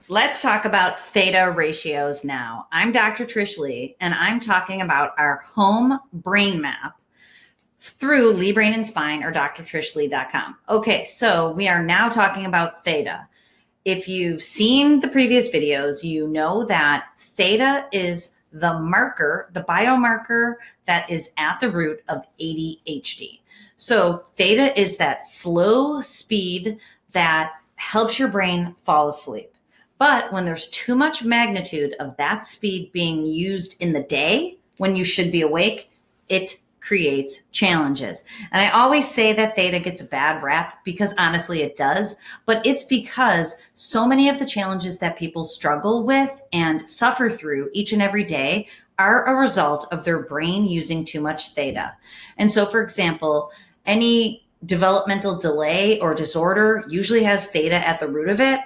Let's talk about theta ratios now. I'm Dr. Trish Leigh, and I'm talking about our home brain map through Leigh Brain and Spine or drtrishleigh.com. Okay, so we are now talking about theta. If you've seen the previous videos, you know that theta is the marker, the biomarker that is at the root of ADHD. So theta is that slow speed that helps your brain fall asleep. But when there's too much magnitude of that speed being used in the day when you should be awake, it creates challenges. And I always say that theta gets a bad rap because honestly it does, but it's because so many of the challenges that people struggle with and suffer through each and every day are a result of their brain using too much theta. And so, for example, any developmental delay or disorder usually has theta at the root of it.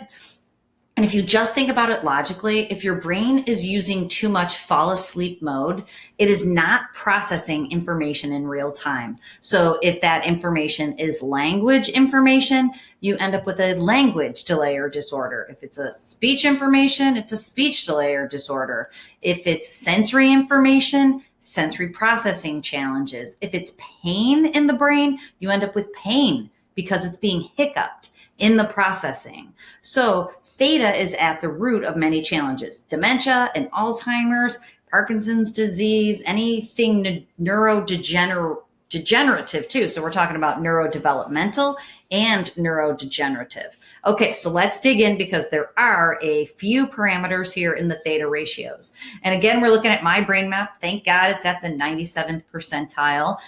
And if you just think about it logically, if your brain is using too much fall asleep mode, it is not processing information in real time. So if that information is language information, you end up with a language delay or disorder. If it's a speech information, it's a speech delay or disorder. If it's sensory information, sensory processing challenges. If it's pain in the brain, you end up with pain because it's being hiccuped in the processing. So theta is at the root of many challenges: dementia and Alzheimer's, Parkinson's disease, anything neurodegenerative too. So we're talking about neurodevelopmental and neurodegenerative. Okay, so let's dig in because there are a few parameters here in the theta ratios. And again, we're looking at my brain map. Thank God it's at the 97th percentile.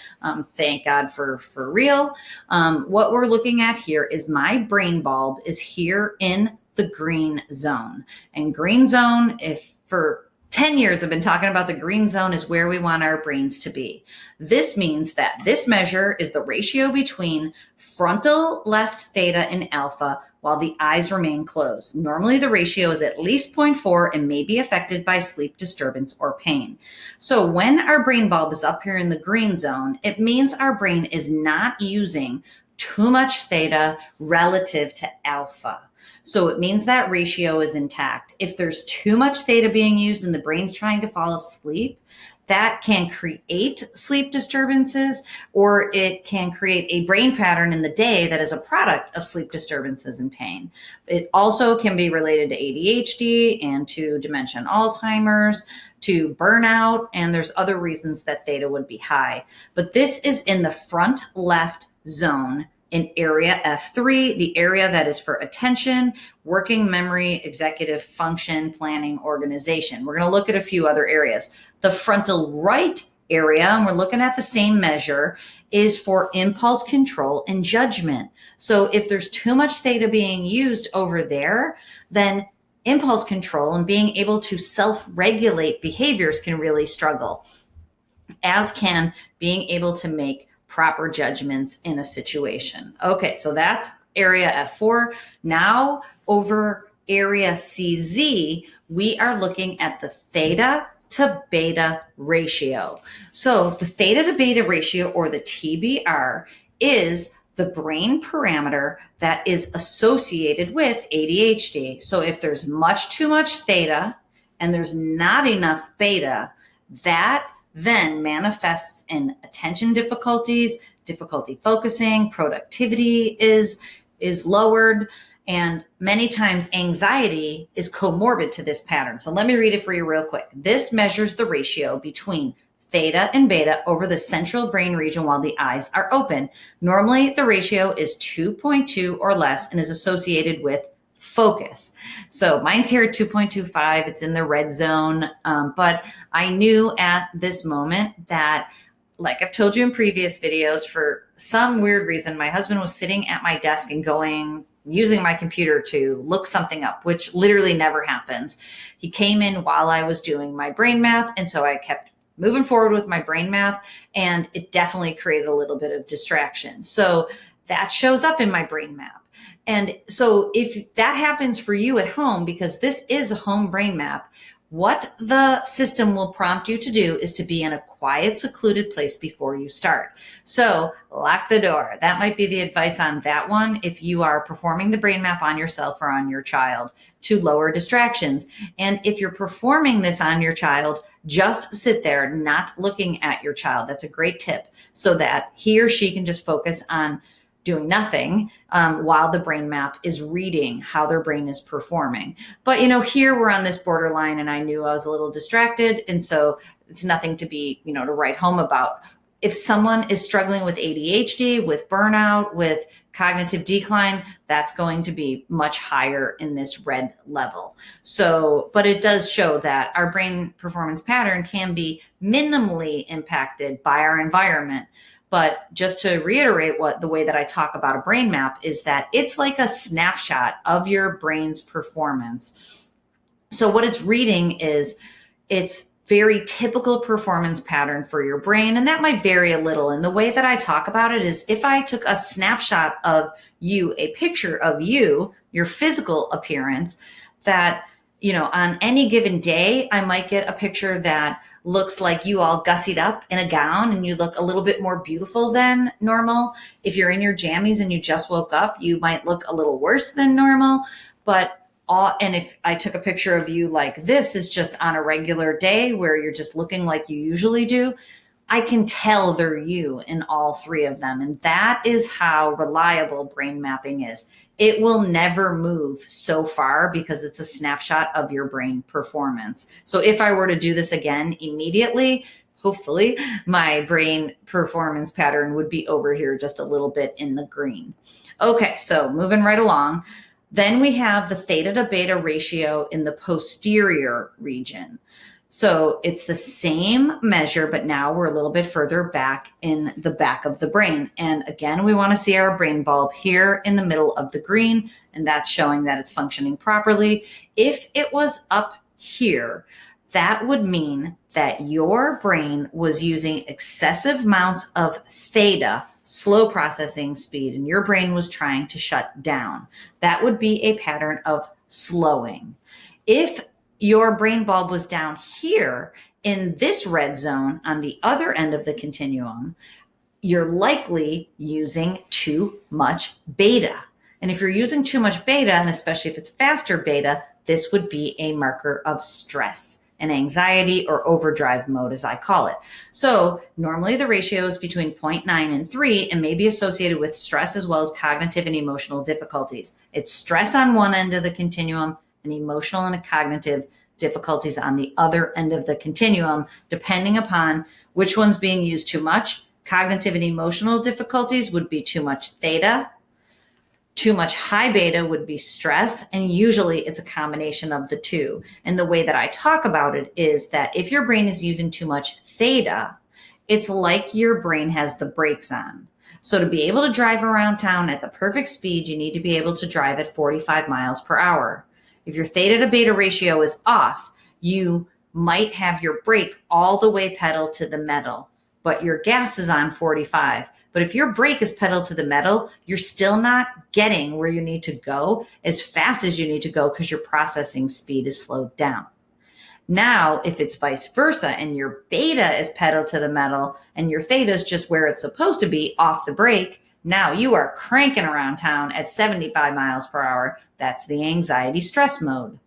Thank God for real. What we're looking at here is my brain bulb is here in the green zone. And green zone, if for 10 years I've been talking about the green zone, is where we want our brains to be. This means that this measure is the ratio between frontal left theta and alpha while the eyes remain closed. Normally the ratio is at least 0.4 and may be affected by sleep disturbance or pain. So when our brain bulb is up here in the green zone, it means our brain is not using too much theta relative to alpha. So it means that ratio is intact. If there's too much theta being used and the brain's trying to fall asleep, that can create sleep disturbances, or it can create a brain pattern in the day that is a product of sleep disturbances and pain. It also can be related to ADHD and to dementia and Alzheimer's, to burnout, and there's other reasons that theta would be high. But this is in the front left zone in area F3, the area that is for attention, working memory, executive function, planning, organization. We're going to look at a few other areas. The frontal right area, and we're looking at the same measure, is for impulse control and judgment. So if there's too much theta being used over there, then impulse control and being able to self-regulate behaviors can really struggle, as can being able to make proper judgments in a situation. Okay, so that's area F4. Now over area CZ, we are looking at the theta to beta ratio. So the theta to beta ratio, or the TBR, is the brain parameter that is associated with ADHD. So if there's too much theta and there's not enough beta, that then manifests in attention difficulties, difficulty focusing, productivity is lowered, and many times anxiety is comorbid to this pattern. So let me read it for you real quick. This measures the ratio between theta and beta over the central brain region while the eyes are open. Normally the ratio is 2.2 or less and is associated with focus. So mine's here at 2.25. It's in the red zone. But I knew at this moment that, like I've told you in previous videos, for some weird reason, my husband was sitting at my desk and using my computer to look something up, which literally never happens. He came in while I was doing my brain map. And so I kept moving forward with my brain map, and it definitely created a little bit of distraction. So that shows up in my brain map. And so if that happens for you at home, because this is a home brain map, what the system will prompt you to do is to be in a quiet, secluded place before you start. So lock the door. That might be the advice on that one if you are performing the brain map on yourself or on your child, to lower distractions. And if you're performing this on your child, just sit there, not looking at your child. That's a great tip, so that he or she can just focus on doing nothing while the brain map is reading how their brain is performing. But, here we're on this borderline, and I knew I was a little distracted. And so it's nothing to be, to write home about. If someone is struggling with ADHD, with burnout, with cognitive decline, that's going to be much higher in this red level. So, but it does show that our brain performance pattern can be minimally impacted by our environment. But just to reiterate the way that I talk about a brain map is that it's like a snapshot of your brain's performance. So what it's reading is it's very typical performance pattern for your brain. And that might vary a little. And the way that I talk about it is, if I took a snapshot of you, a picture of you, your physical appearance, that, on any given day, I might get a picture that looks like you all gussied up in a gown and you look a little bit more beautiful than normal. If you're in your jammies and you just woke up, you might look a little worse than normal. And if I took a picture of you like this is just on a regular day where you're just looking like you usually do, I can tell they're you in all three of them. And that is how reliable brain mapping is. It will never move so far because it's a snapshot of your brain performance. So if I were to do this again immediately, hopefully my brain performance pattern would be over here just a little bit in the green. Okay, so moving right along. Then we have the theta to beta ratio in the posterior region. So it's the same measure, but now we're a little bit further back in the back of the brain. And again, we want to see our brain bulb here in the middle of the green, and that's showing that it's functioning properly. If it was up here, that would mean that your brain was using excessive amounts of theta, slow processing speed, and your brain was trying to shut down. That would be a pattern of slowing. If your brain bulb was down here in this red zone on the other end of the continuum, you're likely using too much beta. And if you're using too much beta, and especially if it's faster beta, this would be a marker of stress and anxiety, or overdrive mode, as I call it. So normally the ratio is between 0.9 and 3 and may be associated with stress as well as cognitive and emotional difficulties. It's stress on one end of the continuum and emotional and cognitive difficulties on the other end of the continuum, depending upon which one's being used too much. Cognitive and emotional difficulties would be too much theta. Too much high beta would be stress, and usually it's a combination of the two. And the way that I talk about it is that if your brain is using too much theta, it's like your brain has the brakes on. So to be able to drive around town at the perfect speed, you need to be able to drive at 45 miles per hour. If your theta to beta ratio is off, you might have your brake all the way pedal to the metal, but your gas is on 45. But if your brake is pedal to the metal, you're still not getting where you need to go as fast as you need to go because your processing speed is slowed down. Now, if it's vice versa and your beta is pedal to the metal and your theta is just where it's supposed to be, off the brake, now you are cranking around town at 75 miles per hour. That's the anxiety stress mode.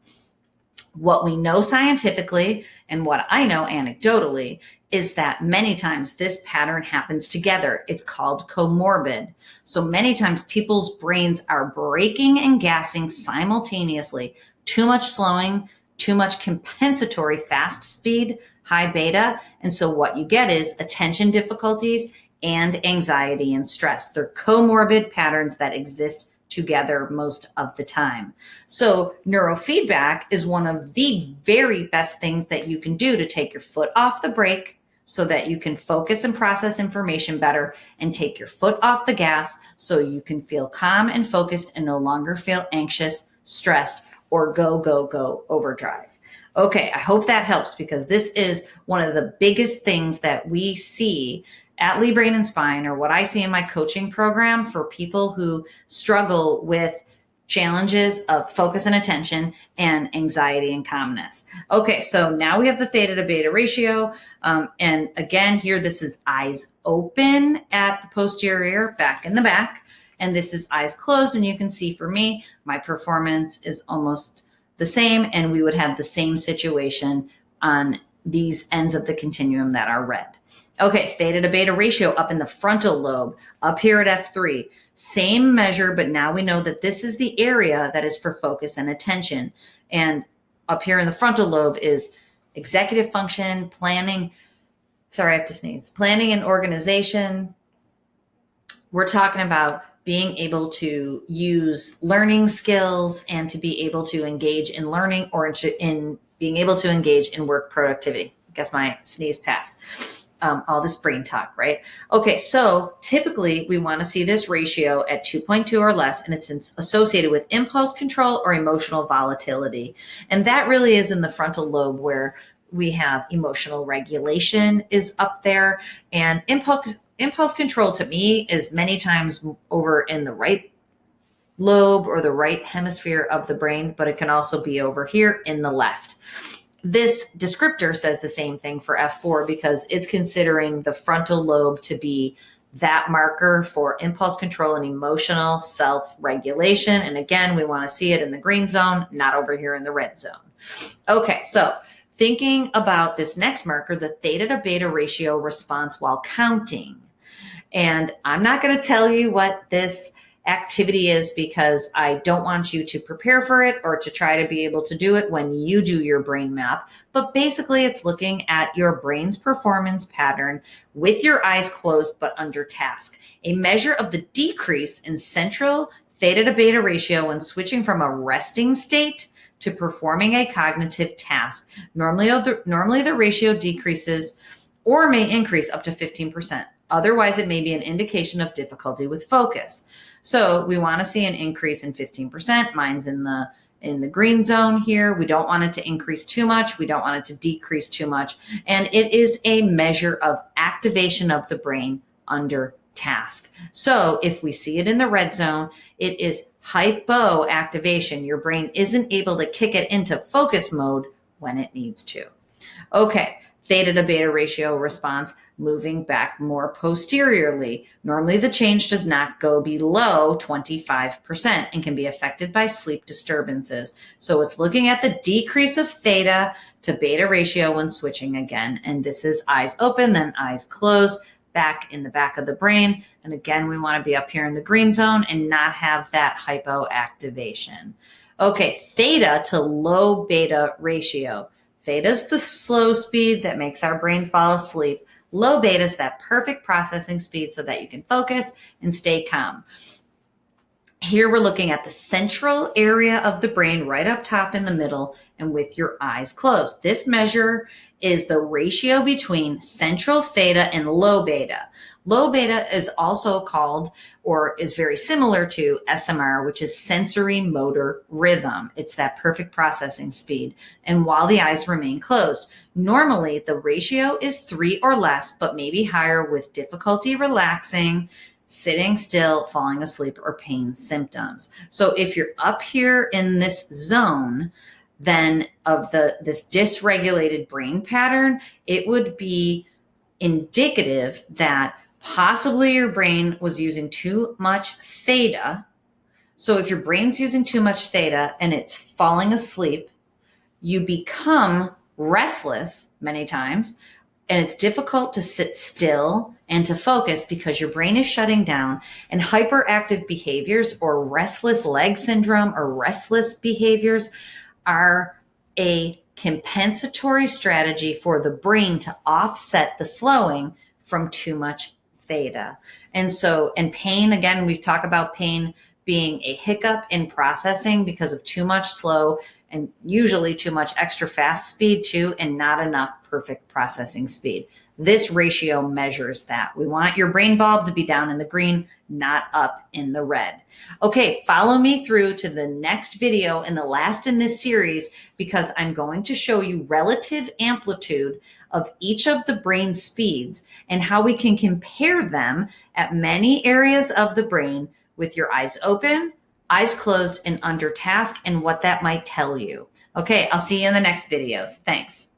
What we know scientifically and what I know anecdotally is that many times this pattern happens together. It's called comorbid. So many times people's brains are braking and gassing simultaneously. Too much slowing, too much compensatory fast speed, high beta. And so what you get is attention difficulties and anxiety and stress. They're comorbid patterns that exist together most of the time. So neurofeedback is one of the very best things that you can do to take your foot off the brake so that you can focus and process information better, and take your foot off the gas so you can feel calm and focused and no longer feel anxious, stressed, or go overdrive. Okay, I hope that helps, because this is one of the biggest things that we see at Leigh Brain and Spine, or what I see in my coaching program for people who struggle with challenges of focus and attention, and anxiety and calmness. Okay, so now we have the theta to beta ratio. And again, here, this is eyes open at the posterior, back in the back. And this is eyes closed. And you can see for me, my performance is almost the same. And we would have the same situation on these ends of the continuum that are red. Okay, theta to beta ratio up in the frontal lobe, up here at F3. Same measure, but now we know that this is the area that is for focus and attention. And up here in the frontal lobe is executive function, planning. Sorry, I have to sneeze. Planning and organization. We're talking about being able to use learning skills and to be able to engage in learning or in being able to engage in work productivity. I guess my sneeze passed. All this brain talk, right? Okay, so typically we want to see this ratio at 2.2 or less, and it's associated with impulse control or emotional volatility. And that really is in the frontal lobe, where we have emotional regulation is up there, and impulse control to me is many times over in the right lobe or the right hemisphere of the brain, but it can also be over here in the left. This descriptor says the same thing for F4 because it's considering the frontal lobe to be that marker for impulse control and emotional self-regulation. And again, we want to see it in the green zone, not over here in the red zone. Okay, so thinking about this next marker, the theta to beta ratio response while counting. And I'm not going to tell you what this activity is because I don't want you to prepare for it or to try to be able to do it when you do your brain map. But basically, it's looking at your brain's performance pattern with your eyes closed but under task. A measure of the decrease in central theta to beta ratio when switching from a resting state to performing a cognitive task. Normally the ratio decreases or may increase up to 15%. Otherwise, it may be an indication of difficulty with focus. So we want to see an increase in 15%. Mine's in the green zone here. We don't want it to increase too much. We don't want it to decrease too much. And it is a measure of activation of the brain under task. So if we see it in the red zone, it is hypoactivation. Your brain isn't able to kick it into focus mode when it needs to. Okay, theta to beta ratio response moving back more posteriorly. Normally the change does not go below 25% and can be affected by sleep disturbances. So it's looking at the decrease of theta to beta ratio when switching again. And this is eyes open, then eyes closed, back in the back of the brain. And again, we want to be up here in the green zone and not have that hypoactivation. Okay, theta to low beta ratio. Theta is the slow speed that makes our brain fall asleep. Low beta is that perfect processing speed so that you can focus and stay calm. Here we're looking at the central area of the brain right up top in the middle and with your eyes closed. This measure is the ratio between central theta and low beta. Low beta is also called, or is very similar to SMR, which is sensory motor rhythm. It's that perfect processing speed. And while the eyes remain closed, normally the ratio is 3 or less, but maybe higher with difficulty relaxing, sitting still, falling asleep, or pain symptoms. So if you're up here in this zone, then of this dysregulated brain pattern, it would be indicative that possibly your brain was using too much theta. So if your brain's using too much theta and it's falling asleep, you become restless many times, and it's difficult to sit still and to focus because your brain is shutting down, and hyperactive behaviors or restless leg syndrome or restless behaviors are a compensatory strategy for the brain to offset the slowing from too much theta. And pain, again, we've talked about pain being a hiccup in processing because of too much slow and usually too much extra fast speed too, and not enough perfect processing speed. This ratio measures that. We want your brain bulb to be down in the green, not up in the red. Okay, follow me through to the next video and the last in this series, because I'm going to show you relative amplitude of each of the brain speeds and how we can compare them at many areas of the brain with your eyes open, eyes closed and under task, and what that might tell you. Okay, I'll see you in the next videos. Thanks.